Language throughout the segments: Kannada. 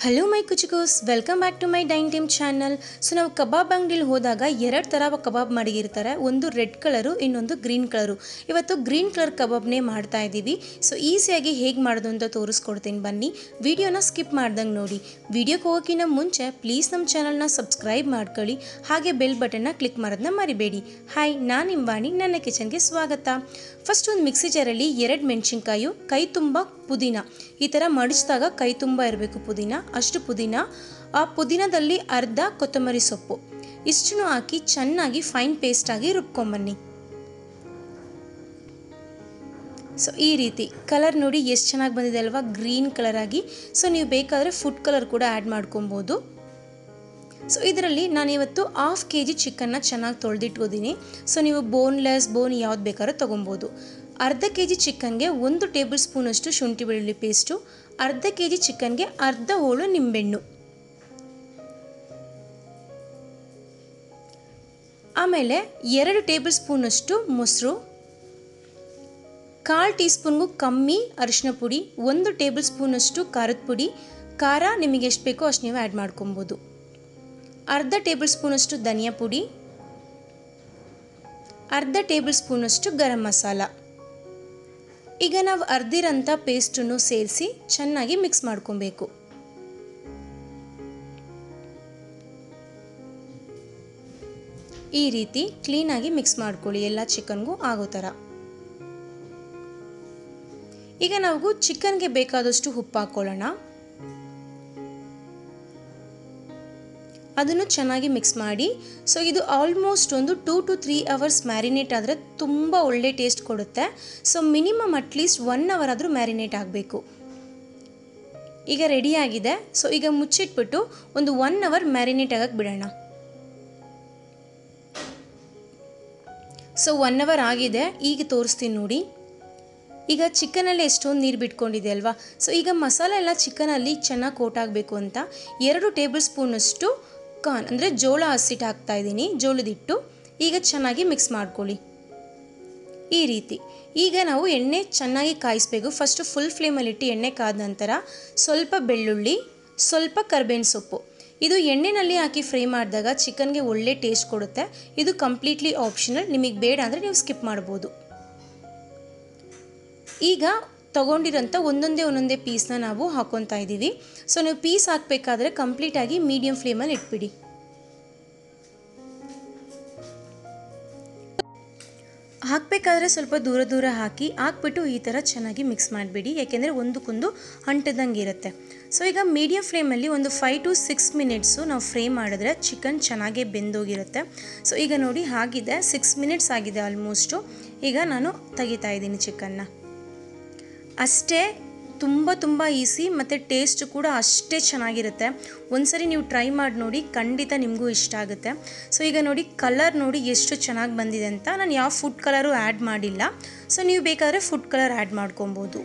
ಹಲೋ ಮೈ ಕುಚುಕೋಸ್, welcome back to my Dine Time channel. So ನಾವು ಕಬಾಬ್ ಅಂಗಡಿಲಿ ಹೋದಾಗ ಎರಡು ಥರ ಕಬಾಬ್ ಮಾಡಿರ್ತಾರೆ. ಒಂದು ರೆಡ್ ಕಲರು, ಇನ್ನೊಂದು ಗ್ರೀನ್ ಕಲರು. ಇವತ್ತು ಗ್ರೀನ್ ಕಲರ್ ಕಬಾಬ್ನೇ ಮಾಡ್ತಾ ಇದ್ದೀವಿ. ಸೊ ಈಸಿಯಾಗಿ ಹೇಗೆ ಮಾಡೋದು ಅಂತ ತೋರಿಸ್ಕೊಡ್ತೀನಿ, ಬನ್ನಿ ವಿಡಿಯೋನ ಸ್ಕಿಪ್ ಮಾಡ್ದಂಗೆ ನೋಡಿ. ವಿಡಿಯೋಕ್ಕೆ ಹೋಗೋಕ್ಕಿಂತ ಮುಂಚೆ ಪ್ಲೀಸ್ ನಮ್ಮ ಚಾನಲ್ನ ಸಬ್ಸ್ಕ್ರೈಬ್ ಮಾಡ್ಕೊಳ್ಳಿ, ಹಾಗೆ ಬೆಲ್ ಬಟನ್ನ ಕ್ಲಿಕ್ ಮಾಡೋದನ್ನ ಮರಿಬೇಡಿ. ಹಾಯ್, ನಾನು ನಿಮ್ಮ ವಾಣಿ, ನನ್ನ ಕಿಚನ್ಗೆ ಸ್ವಾಗತ. ಫಸ್ಟ್ ಒಂದು ಮಿಕ್ಸಿ ಜಾರಲ್ಲಿ 2 ಮೆಣಸಿನ್ಕಾಯಿ, ಕೈ ತುಂಬ ಪುದೀನ, ಈ ಥರ ಮಡಿಸಿದಾಗ ಕೈ ತುಂಬ ಇರಬೇಕು ಪುದೀನ, ಅಷ್ಟು ಪುದೀನ. ಆ ಪುದೀನದಲ್ಲಿ ಅರ್ಧ ಕೊತ್ತಂಬರಿ ಸೊಪ್ಪು, ಇಷ್ಟನ್ನು ಹಾಕಿ ಚೆನ್ನಾಗಿ ಫೈನ್ ಪೇಸ್ಟಾಗಿ ರುಬ್ಕೊಂಬನ್ನಿ. ಸೊ ಈ ರೀತಿ ಕಲರ್ ನೋಡಿ ಎಷ್ಟು ಚೆನ್ನಾಗಿ ಬಂದಿದೆ ಅಲ್ವಾ, ಗ್ರೀನ್ ಕಲರ್ ಆಗಿ. ಸೊ ನೀವು ಬೇಕಾದರೆ ಫುಡ್ ಕಲರ್ ಕೂಡ ಆ್ಯಡ್ ಮಾಡ್ಕೊಬೋದು. ಸೊ ಇದರಲ್ಲಿ ನಾನಿವತ್ತು 1/2 kg ಚಿಕನ್ನ ಚೆನ್ನಾಗಿ ತೊಳೆದಿಟ್ಕೋತೀನಿ. ಸೊ ನೀವು ಬೋನ್ಲೆಸ್, ಬೋನ್ ಯಾವ್ದು ಬೇಕಾದ್ರೂ ತೊಗೊಬೋದು. ಅರ್ಧ kg ಚಿಕನ್ಗೆ 1 ಟೇಬಲ್ ಸ್ಪೂನಷ್ಟು ಶುಂಠಿ ಬೆಳ್ಳುಳ್ಳಿ ಪೇಸ್ಟು, ಅರ್ಧ kg ಚಿಕನ್ಗೆ ಅರ್ಧ ಹೋಳು ನಿಂಬೆಹಣ್ಣು, ಆಮೇಲೆ 2 ಟೇಬಲ್ ಸ್ಪೂನಷ್ಟು ಮೊಸರು, 1/4 ಟೀ ಸ್ಪೂನ್ಗೂ ಕಮ್ಮಿ ಅರಿಶಿನ ಪುಡಿ, 1 ಟೇಬಲ್ ಸ್ಪೂನಷ್ಟು ಖಾರದ ಪುಡಿ. ಖಾರ ನಿಮಗೆ ಎಷ್ಟು ಬೇಕೋ ಅಷ್ಟು ನೀವು ಆ್ಯಡ್ ಮಾಡ್ಕೊಬೋದು. ಅರ್ಧ ಟೇಬಲ್ ಸ್ಪೂನಷ್ಟು ಧನಿಯಾ ಪುಡಿ, ಅರ್ಧ ಟೇಬಲ್ ಸ್ಪೂನಷ್ಟು ಗರಂ ಮಸಾಲ. ಈಗ ನಾವು ಅರ್ದಿರೋಂಥ ಪೇಸ್ಟನ್ನು ಸೇರಿಸಿ ಚೆನ್ನಾಗಿ ಮಿಕ್ಸ್ ಮಾಡ್ಕೊಬೇಕು. ಈ ರೀತಿ ಕ್ಲೀನಾಗಿ ಮಿಕ್ಸ್ ಮಾಡ್ಕೊಳ್ಳಿ, ಎಲ್ಲ ಚಿಕನ್ಗೂ ಆಗೋ ಥರ. ಈಗ ನಾವು ಚಿಕನ್ಗೆ ಬೇಕಾದಷ್ಟು ಉಪ್ಪು ಹಾಕ್ಕೊಳ್ಳೋಣ. ಅದನ್ನು ಚೆನ್ನಾಗಿ ಮಿಕ್ಸ್ ಮಾಡಿ. ಸೊ ಇದು ಆಲ್ಮೋಸ್ಟ್ ಒಂದು 2 to 3 hours ಮ್ಯಾರಿನೇಟ್ ಆದರೆ ತುಂಬ ಒಳ್ಳೆ ಟೇಸ್ಟ್ ಕೊಡುತ್ತೆ. ಸೊ ಮಿನಿಮಮ್ ಅಟ್ಲೀಸ್ಟ್ 1 hour ಆದರೂ ಮ್ಯಾರಿನೇಟ್ ಆಗಬೇಕು. ಈಗ ರೆಡಿಯಾಗಿದೆ. ಸೊ ಈಗ ಮುಚ್ಚಿಟ್ಬಿಟ್ಟು ಒಂದು 1 hour ಮ್ಯಾರಿನೇಟ್ ಆಗಕ್ಕೆ ಬಿಡೋಣ. ಸೊ 1 hour ಆಗಿದೆ. ಈಗ ತೋರಿಸ್ತೀನಿ ನೋಡಿ. ಈಗ ಚಿಕನಲ್ಲಿ ಎಷ್ಟೊಂದು ನೀರು ಬಿಟ್ಕೊಂಡಿದೆ ಅಲ್ವಾ. ಸೊ ಈಗ ಮಸಾಲೆ ಎಲ್ಲ ಚಿಕನಲ್ಲಿ ಚೆನ್ನಾಗಿ ಕೋಟ್ ಆಗಬೇಕು ಅಂತ 2 ಟೇಬಲ್ ಸ್ಪೂನಷ್ಟು ಕಾರ್ನ್ ಅಂದರೆ ಜೋಳ ಹಸಿಟ್ಟು ಹಾಕ್ತಾ ಇದ್ದೀನಿ, ಜೋಳದ ಹಿಟ್ಟು. ಈಗ ಚೆನ್ನಾಗಿ ಮಿಕ್ಸ್ ಮಾಡ್ಕೊಳ್ಳಿ ಈ ರೀತಿ. ಈಗ ನಾವು ಎಣ್ಣೆ ಚೆನ್ನಾಗಿ ಕಾಯಿಸಬೇಕು. ಫಸ್ಟು ಫುಲ್ ಫ್ಲೇಮಲ್ಲಿಟ್ಟು ಎಣ್ಣೆ ಕಾದ ನಂತರ ಸ್ವಲ್ಪ ಬೆಳ್ಳುಳ್ಳಿ, ಸ್ವಲ್ಪ ಕರಿಬೇವಿನ ಸೊಪ್ಪು, ಇದು ಎಣ್ಣೆಯಲ್ಲಿ ಹಾಕಿ ಫ್ರೈ ಮಾಡಿದಾಗ ಚಿಕನ್ಗೆ ಒಳ್ಳೆ ಟೇಸ್ಟ್ ಕೊಡುತ್ತೆ. ಇದು ಕಂಪ್ಲೀಟ್ಲಿ ಆಪ್ಷನಲ್, ನಿಮಗೆ ಬೇಡ ಅಂದರೆ ನೀವು ಸ್ಕಿಪ್ ಮಾಡ್ಬೋದು. ಈಗ ತೊಗೊಂಡಿರೋಂಥ ಒಂದೊಂದೇ ಪೀಸ್ನ ನಾವು ಹಾಕ್ಕೊತಾ ಇದ್ದೀವಿ. ಸೊ ನೀವು ಪೀಸ್ ಹಾಕಬೇಕಾದ್ರೆ ಕಂಪ್ಲೀಟಾಗಿ ಮೀಡಿಯಮ್ ಫ್ಲೇಮಲ್ಲಿ ಇಟ್ಬಿಡಿ. ಹಾಕಬೇಕಾದ್ರೆ ಸ್ವಲ್ಪ ದೂರ ಹಾಕಿಬಿಟ್ಟು ಈ ಥರ ಚೆನ್ನಾಗಿ ಮಿಕ್ಸ್ ಮಾಡಿಬಿಡಿ, ಯಾಕೆಂದರೆ ಒಂದಕ್ಕೊಂದು ಅಂಟದಂಗೆ ಇರುತ್ತೆ. ಸೊ ಈಗ ಮೀಡಿಯಮ್ ಫ್ಲೇಮಲ್ಲಿ ಒಂದು 5 to 6 minutes ನಾವು ಫ್ರೈ ಮಾಡಿದ್ರೆ ಚಿಕನ್ ಚೆನ್ನಾಗೇ ಬೆಂದೋಗಿರುತ್ತೆ. ಸೊ ಈಗ ನೋಡಿ ಆಗಿದೆ, 6 minutes ಆಗಿದೆ ಆಲ್ಮೋಸ್ಟು. ಈಗ ನಾನು ತೆಗಿತಾ ಇದ್ದೀನಿ ಚಿಕನ್ನ. ಅಷ್ಟೇ, ತುಂಬ ಈಸಿ ಮತ್ತು ಟೇಸ್ಟ್ ಕೂಡ ಅಷ್ಟೇ ಚೆನ್ನಾಗಿರುತ್ತೆ. ಒಂದ್ಸರಿ ನೀವು ಟ್ರೈ ಮಾಡಿ ನೋಡಿ, ಖಂಡಿತ ನಿಮಗೂ ಇಷ್ಟ ಆಗುತ್ತೆ. ಸೊ ಈಗ ನೋಡಿ ಕಲರ್ ನೋಡಿ ಎಷ್ಟು ಚೆನ್ನಾಗಿ ಬಂದಿದೆ ಅಂತ. ನಾನು ಯಾವ ಫುಡ್ ಕಲರು ಆ್ಯಡ್ ಮಾಡಿಲ್ಲ. ಸೊ ನೀವು ಬೇಕಾದರೆ ಫುಡ್ ಕಲರ್ ಆ್ಯಡ್ ಮಾಡ್ಕೊಬೋದು.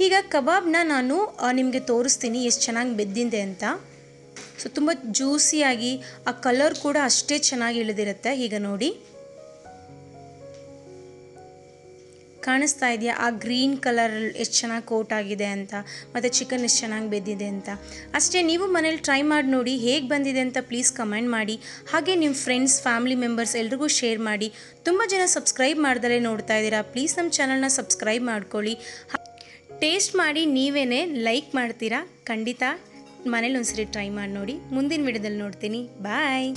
ಈಗ ಕಬಾಬ್ನ ನಾನು ನಿಮಗೆ ತೋರಿಸ್ತೀನಿ ಎಷ್ಟು ಚೆನ್ನಾಗಿ ಬೆಂದಿದೆ ಅಂತ. ಸೊ ತುಂಬ ಜ್ಯೂಸಿಯಾಗಿ, ಆ ಕಲರ್ ಕೂಡ ಅಷ್ಟೇ ಚೆನ್ನಾಗಿ ಇಳಿದಿರುತ್ತೆ. ಈಗ ನೋಡಿ ಕಾಣಿಸ್ತಾ ಇದೆಯಾ ಆ ಗ್ರೀನ್ ಕಲರ್ ಎಷ್ಟು ಚೆನ್ನಾಗಿ ಕೋಟ್ ಆಗಿದೆ ಅಂತ, ಮತ್ತು ಚಿಕನ್ ಎಷ್ಟು ಚೆನ್ನಾಗಿ ಬೆಂದಿದೆ ಅಂತ. ಅಷ್ಟೇ, ನೀವು ಮನೇಲಿ ಟ್ರೈ ಮಾಡಿ ನೋಡಿ, ಹೇಗೆ ಬಂದಿದೆ ಅಂತ ಪ್ಲೀಸ್ ಕಮೆಂಟ್ ಮಾಡಿ. ಹಾಗೆ ನಿಮ್ಮ ಫ್ರೆಂಡ್ಸ್, ಫ್ಯಾಮಿಲಿ ಮೆಂಬರ್ಸ್ ಎಲ್ರಿಗೂ ಶೇರ್ ಮಾಡಿ. ತುಂಬ ಜನ ಸಬ್ಸ್ಕ್ರೈಬ್ ಮಾಡ್ದಲೇ ನೋಡ್ತಾ ಇದ್ದೀರಾ, ಪ್ಲೀಸ್ ನಮ್ಮ ಚಾನಲ್ನ ಸಬ್ಸ್ಕ್ರೈಬ್ ಮಾಡ್ಕೊಳ್ಳಿ. ಟೇಸ್ಟ್ ಮಾಡಿ ನೀವೇ ಲೈಕ್ ಮಾಡ್ತೀರಾ. ಖಂಡಿತ ಮನೇಲಿ ಒಂದ್ಸರಿ ಟ್ರೈ ಮಾಡಿ ನೋಡಿ. ಮುಂದಿನ ವಿಡಿಯೋದಲ್ಲಿ ನೋಡ್ತೀನಿ. ಬಾಯ್.